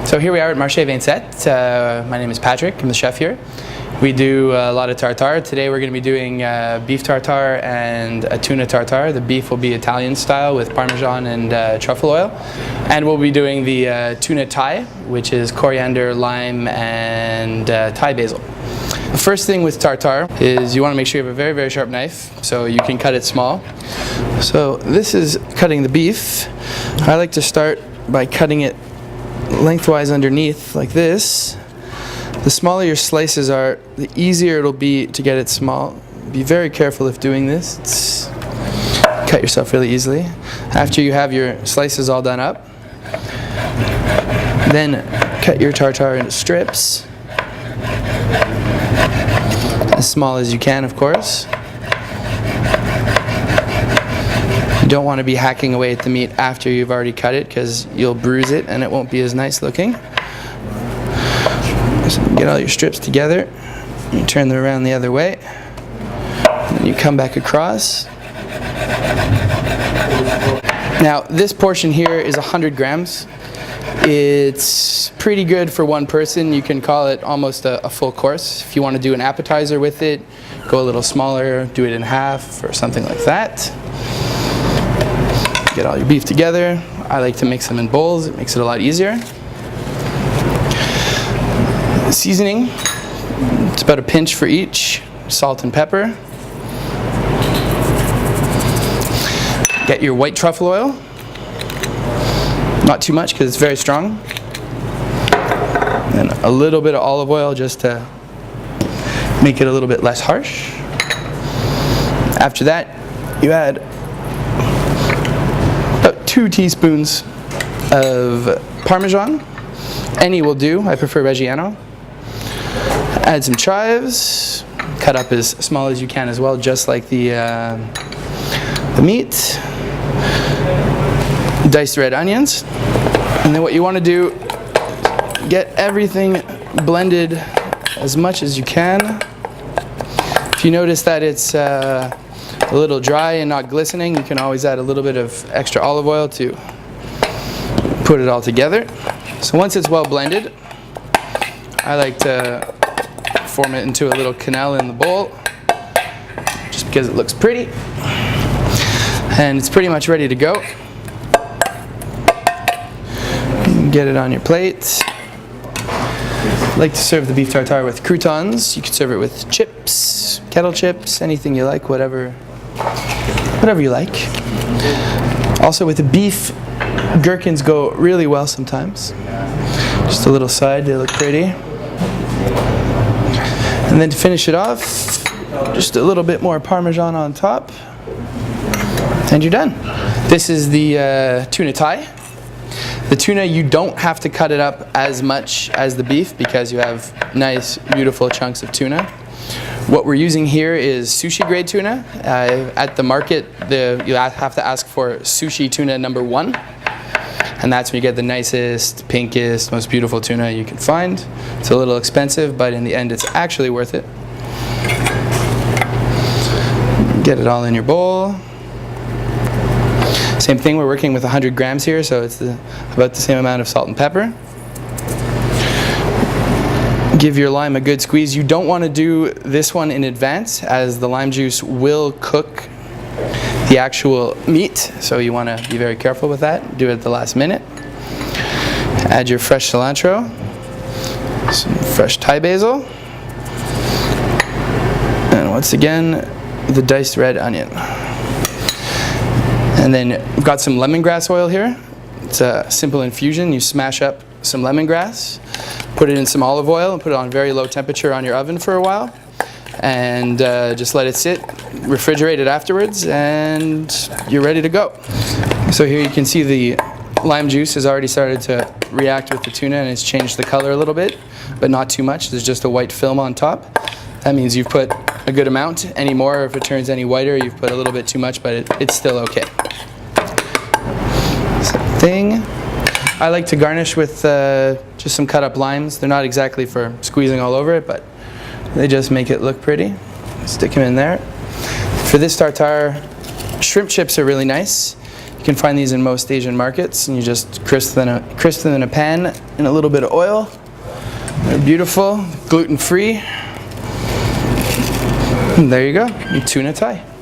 So here we are at Marché Gazette. My name is Patrick, I'm the chef here. We do a lot of tartare. Today we're going to be doing beef tartare and a tuna tartare. The beef will be Italian style with parmesan and truffle oil. And we'll be doing the Tuna Thai, which is coriander, lime, and Thai basil. The first thing with tartare is you want to make sure you have a very, very sharp knife so you can cut it small. So this is cutting the beef. I like to start by cutting it lengthwise underneath like this. The smaller your slices are, the easier it'll be to get it small. Be very careful if doing this. Cut yourself really easily. After you have your slices all done up, then cut your tartare into strips. As small as you can, of course. You don't want to be hacking away at the meat after you've already cut it because you'll bruise it and it won't be as nice looking. So get all your strips together, you turn them around the other way, and then you come back across. Now this portion here is 100 grams. It's pretty good for one person. You can call it almost a full course. If you want to do an appetizer with it, go a little smaller, do it in half or something like that. Get all your beef together. I like to mix them in bowls, it makes it a lot easier. Seasoning, it's about a pinch for each, salt and pepper. Get your white truffle oil, not too much because it's very strong. And a little bit of olive oil just to make it a little bit less harsh. After that, you add about 2 teaspoons of parmesan. Any will do, I prefer Reggiano. Add some chives, cut up as small as you can as well, just like the meat. Diced red onions. And then what you want to do, get everything blended as much as you can. If you notice that it's a little dry and not glistening, you can always add a little bit of extra olive oil to put it all together. So once it's well blended, I like to form it into a little canal in the bowl, just because it looks pretty. And it's pretty much ready to go. Get it on your plate. I like to serve the beef tartare with croutons. You can serve it with chips, kettle chips, anything you like, whatever you like. Also with the beef, gherkins go really well sometimes. Just a little side, they look pretty. And then to finish it off, just a little bit more parmesan on top, and you're done. This is the Tuna Thai. The tuna, you don't have to cut it up as much as the beef because you have nice, beautiful chunks of tuna. What we're using here is sushi grade tuna. At the market, you have to ask for sushi tuna number 1. And that's when you get the nicest, pinkest, most beautiful tuna you can find. It's a little expensive, but in the end it's actually worth it. Get it all in your bowl. Same thing, we're working with 100 grams here, so it's about the same amount of salt and pepper. Give your lime a good squeeze. You don't want to do this one in advance, as the lime juice will cook the actual meat, so you want to be very careful with that. Do it at the last minute. Add your fresh cilantro, some fresh Thai basil, and once again the diced red onion. And then we've got some lemongrass oil here. It's a simple infusion. You smash up some lemongrass, put it in some olive oil, and put it on very low temperature on your oven for a while. And just let it sit, refrigerate it afterwards, and you're ready to go. So here you can see the lime juice has already started to react with the tuna and it's changed the color a little bit, but not too much. There's just a white film on top. That means you've put a good amount. Any more, if it turns any whiter, you've put a little bit too much, but it's still okay. Same thing. I like to garnish with just some cut up limes. They're not exactly for squeezing all over it, but they just make it look pretty. Stick them in there. For this tartare, shrimp chips are really nice. You You can find these in most Asian markets, and you just crisp them in a pan in a little bit of oil. They're beautiful, gluten-free. And there you go, tuna Thai.